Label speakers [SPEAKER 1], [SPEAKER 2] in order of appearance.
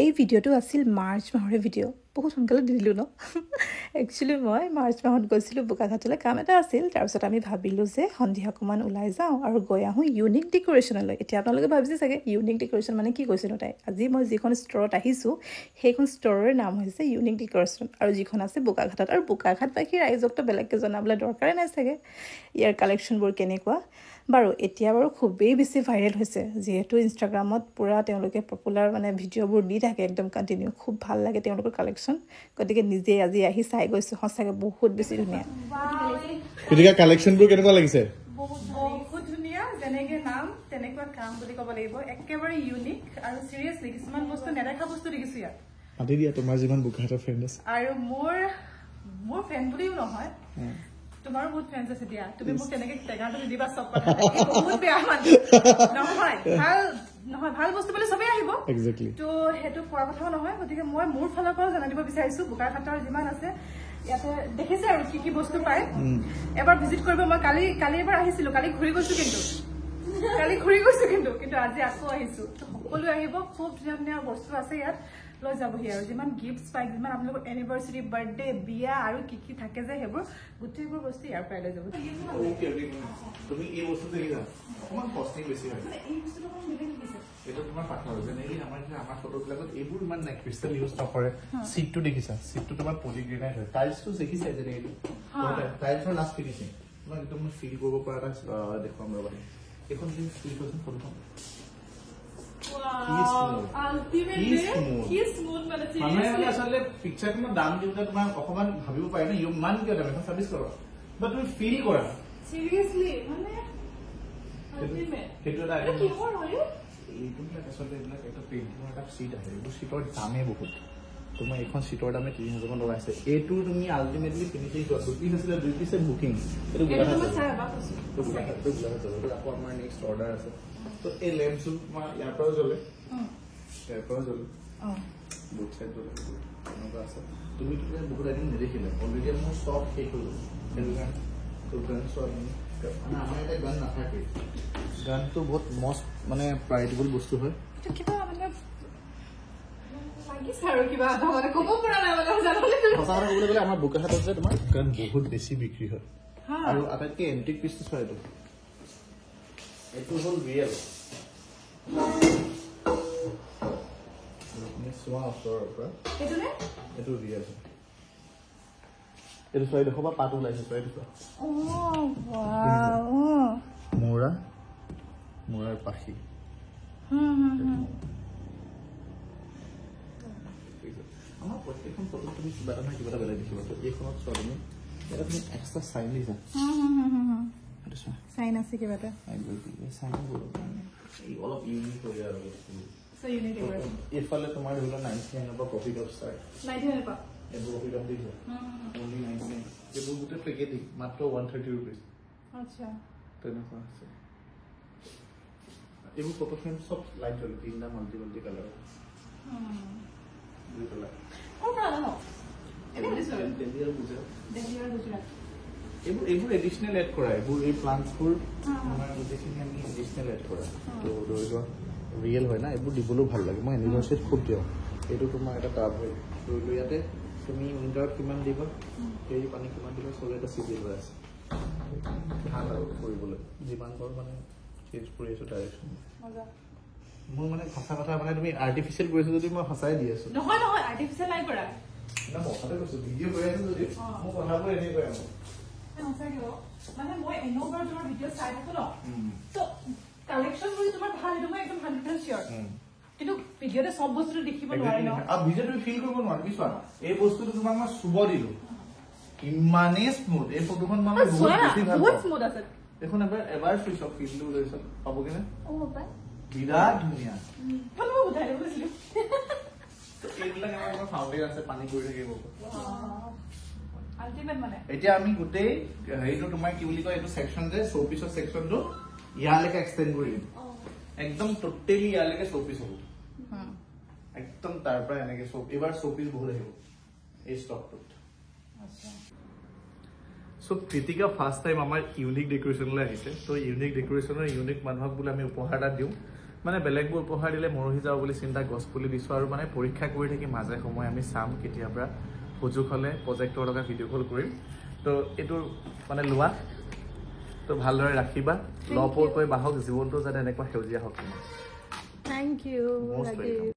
[SPEAKER 1] এই ভিডিঅ'টো আছিল মাৰ্চ মাহৰ ভিডিঅ' বহুত সোনকালে দি দিলোঁ ন একচুৱেলি মই মাৰ্চ মাহত গৈছিলোঁ বোকাখাতলৈ কাম এটা আছিল তাৰপিছত আমি ভাবিলোঁ যে সন্ধিয়া অকণমান ওলাই যাওঁ আৰু গৈ আহোঁ ইউনিক ডেক'ৰেশ্যনলৈ এতিয়া আপোনালোকে ভাবিছে চাগে ইউনিক ডেক'ৰেশ্যন মানে কি কৈছিলোঁ তাই আজি মই যিখন ষ্ট'ৰত আহিছোঁ সেইখন ষ্ট'ৰৰ নাম হৈছে ইউনিক ডেক'ৰেশ্যন আৰু যিখন আছে বোকাখাতত আৰু বোকাখাতবাসী ৰাইজকতো বেলেগকৈ জনাবলৈ দৰকাৰে নাই চাগে ইয়াৰ কালেকশ্যনবোৰ কেনেকুৱা বাৰু এতিয়া বাৰু খুবেই বেছি ভাইৰেল হৈছে যিহেতু ইনষ্টাগ্ৰামত পূৰা তেওঁলোকে পপুলাৰ মানে ভিডিঅ'বোৰ দি থাকে একদম কণ্টিনিউ খুব ভাল লাগে তেওঁলোকৰ কালেকশ্যন গতিকে নিজে আজি আহি চাই গৈছোঁ সঁচাকৈ বহুত বেছি ধুনীয়া
[SPEAKER 2] কৃতিকা কালেকশ্যনবোৰ কেনেকুৱা লাগিছে
[SPEAKER 3] বহুত ধুনীয়া যেনেকে নাম তেনেকুৱা কাম বুলি ক'ব লাগিব একেবাৰে ইউনিক আৰু চিৰিয়াছলি কিছুমান বস্তু নেদেখা বস্তু দেখিছোঁ ইয়াত
[SPEAKER 2] মাতি দিয়া তোমাৰ যিমান বোকাখাতৰ ফ্ৰেণ্ড আছে
[SPEAKER 3] আৰু মোৰ ফ্ৰেণ্ড বুলিও নহয় তোমাৰো বহুত ফ্ৰেণ্ডছ আছে দিয়া তুমি মোক তেনেকে টেঙাটো নিদিবা চব কথা বহুত বেয়া মানে নহয় ভাল বস্তু বুলি চবেই আহিব
[SPEAKER 2] এক্সেক্টলি
[SPEAKER 3] তো সেইটো কোৱাৰ কথাও নহয় গতিকে মই মোৰ ফালৰ পৰা জনাই দিব বিচাৰিছো বোকাখাতৰ যিমান আছে ইয়াতে দেখিছে আৰু কি কি বস্তু পায় এবাৰ ভিজিট কৰিব মই কালি এবাৰ আহিছিলো কালি ঘূৰি গৈছো কিন্তু আজি আকৌ আহিছো সকলো আহিব খুব ধুনীয়া ধুনীয়া বস্তু আছে ইয়াত লৈ যাবহি আৰু যিমান গিফ্টছ পায় যিমান আপোনালোকৰ এনিভাৰ্চাৰী বাৰ্থডে বিয়া আৰু কি কি থাকে যে সেইবোৰ গোটেইবোৰ বস্তু ইয়াৰ পৰাই লৈ যাব
[SPEAKER 2] তুমি এই বস্তু দেখিছা অকমান কষ্টিং বেছি হয়
[SPEAKER 3] এই বস্তুটো অকণ বেলেগ দিছে
[SPEAKER 2] এইটো তোমাৰ পাথৰ যেনেকৈ আমাৰ ফটোবিলাকত এইবোৰ ইমান নাই ক্ৰিষ্টেল ইউজ নকৰে চিটটো দেখিছা চিটটো তোমাৰ পলিগ্ৰেনাইট হয় টাইলছটো দেখিছা যেনেকৈ টাইলছৰ লাষ্ট ফিনিচিং তোমাক একদম ফিল কৰিব পৰা এটা দেখুৱাম ৰবা এইখন তুমি ফিল কৰিছা ফটোখন আচলতে পিকচাৰখনৰ দাম দিওঁতে তোমাৰ অকমান ভাবিব পাৰে ন ইমান কিয় দাম এখন চাৰ্ভিচ কৰা বা তুমি ফিল কৰা
[SPEAKER 3] চিৰিয়াছলি মানে
[SPEAKER 2] সেইটো এটা
[SPEAKER 3] কিহৰ হয়
[SPEAKER 2] এইবিলাক আচলতে এইবিলাক এটা পেইণ্টিঙৰ এটা চিট আহে এইবোৰ চিটৰ দামেই বহুত তোমাৰ এইখন চিটৰ দামে 30,000 মান টকা আছে এইটো তুমি আল্টিমেটলি ফিনিচিং চোৱা 2 পিচ আছিলে 2 পিচে বুকিং এইটো আকৌ আমাৰ নেক্সট অৰ্ডাৰ আছে তো এই লেম্পটো তোমাৰ ইয়াৰ পৰাও জ্বলে বুট চাইড জ্বলে এনেকুৱা আছে তুমি তেতিয়া বহুত এদিন নেদেখিলে অলৰেডি মোৰ ষ্টক শেষ হৈ গ'ল সেইটো কাৰণে চোৱা মানে আমাৰ এটা গান নাথাকে গানটো বহুত মষ্ট মানে প্ৰাইটেবল বস্তু হয়
[SPEAKER 3] কিবা মানে লাগিছে আৰু কিবা মানে ক'ব পৰা নাই মানে জানলে
[SPEAKER 2] সঁচা কথা ক'বলৈ গ'লে আমাৰ বোকাখাতত যে তোমাৰ গান বহুত বেছি বিক্ৰী হয় আৰু আটাইতকৈ এণ্টিক পিচটো চোৱা এইটো হ'ল ৰিয়েল চোৱা ওচৰৰ পৰা এইটো ৰিয়েল হয় এইটো চোৱা দেখো বা পাত ওলাইছে চোৱা এইটো চোৱা মূৰাৰ পাখি আমাৰ প্ৰত্যেকখন ফটো তুমি কিবা এটা নহয় কিবা এটা বেলেগ দেখিবা এইখনত চোৱা তুমি এটা তুমি এক্সট্ৰা চাইন দিছা সেইটো চোৱা
[SPEAKER 3] চাইন আছে কিবা এটা
[SPEAKER 2] অলপ ইউনিক হৈ যায় আৰু এইফালে তোমাৰ ধৰি লোৱা 99 পৰা প্ৰফিট অফ ষ্টাৰ্ট এইবোৰ প্ৰফিট অফ দিছে অনলি 99 এইবোৰ গোটেই পেকেটিং মাত্ৰ 130 ৰুপিজ
[SPEAKER 3] আচ্ছা
[SPEAKER 2] তেনেকুৱা আছে এইবোৰ ফটো ফ্ৰেম চব লাইট জ্বলে 3টা মাল্টি কালাৰ এইবোৰ এডিচনেল এড কৰা এইবোৰ এই প্লান্টছবোৰ আমাৰ গোটেইখিনি আমি এডিচনেল এড কৰা তো ধৰি লোৱা ৰিয়েল হয় না এইবোৰ দিবলৈও ভাল লাগে মই এনিভাৰ্চাৰীত খুব দিওঁ এইটো তোমাৰ এটা টাব হয় ধৰি লোৱা ইয়াতে তুমি উইণ্টাৰত কিমান দিবা সেই পানী কিমান দিবা চব এটা চিজিল হৈ আছে ভাল আৰু কৰিবলৈ যিমান পাৰোঁ মানে চেঞ্জ কৰি আছোঁ ডাইৰেকশ্যন মোৰ মানে সঁচা কথা মানে তুমি আৰ্টিফিচিয়েল কৰিছো যদি মই সঁচাই দি আছো
[SPEAKER 3] নহয় আৰ্টিফিচিয়েল নাই কৰা
[SPEAKER 2] না মতে কৈছো ভিডিঅ' কৰি আছো যদি মোৰ কথাবোৰ এনেই কৈ আছো
[SPEAKER 3] মানে মই এনেকুৱা তোমাৰ ভিডিঅ' চাই থাকো ন তো কালেকশ্যন কৰি তোমাৰ ভাল সেইটো মই একদম 100% চিয়ৰ কিন্তু ভিডিঅ'তে সব বস্তুটো দেখিব নোৱাৰি ন
[SPEAKER 2] আৰু ভিডিঅ' তুমি ফিল কৰিব নোৱাৰি চোৱা এই বস্তুটো তোমাক মই চুব দিলো ইমানেই স্মুথ এই ফটোখন মানে বহুত বেছি ভাল
[SPEAKER 3] বহুত স্মুথ আছে
[SPEAKER 2] দেখোন এবাৰ চুইছ ফিলটো লৈছ পাবগে নে
[SPEAKER 3] পাই
[SPEAKER 2] বিৰাট ধুনীয়া
[SPEAKER 3] ভাল বুজাই দিব কৈছিলো
[SPEAKER 2] এইবিলাক আমাৰ ফাউণ্ডেশ্যন আছে পানী পৰি থাকিব
[SPEAKER 3] আল্টিমেট মানে
[SPEAKER 2] এতিয়া আমি গোটেই হেৰিটো তোমাৰ কি বুলি কয় এইটো সেকশন যে শোপিছৰ সেকশনটো ইয়ালৈকে এক্সটেন্ড কৰি দিম একদম টোটেলি ইয়ালৈকে শোপিছ হ'ব একদম তাৰ পৰা এনেকে এবাৰ শোপিছ বহুত আহিব এই ষ্টকটোত সো কৃতিকা ফাৰ্ষ্ট টাইম আমাৰ ইউনিক ডেকোৰেশ্যনলৈ আহিছে তো ইউনিক ডেকোৰেশ্যনৰ ইউনিক মানুহক বোলে আমি উপহাৰ এটা দিওঁ মানে বেলেগবোৰ উপহাৰ দিলে মৰহি যাওঁ বুলি চিন্তা গছ পুলি দিছোঁ আৰু মানে পৰীক্ষা কৰি থাকি মাজে সময়ে আমি চাম কেতিয়াবা সুযোগ হ'লে প্ৰজেক্টৰ লগা ভিডিঅ' কল কৰিম তো এইটো মানে লোৱা তো ভালদৰে ৰাখিবা লপৰকৈ বাহক জীৱনটো যাতে এনেকুৱা সেউজীয়া হওক তোমাৰ
[SPEAKER 3] Thank you.
[SPEAKER 2] Most welcome.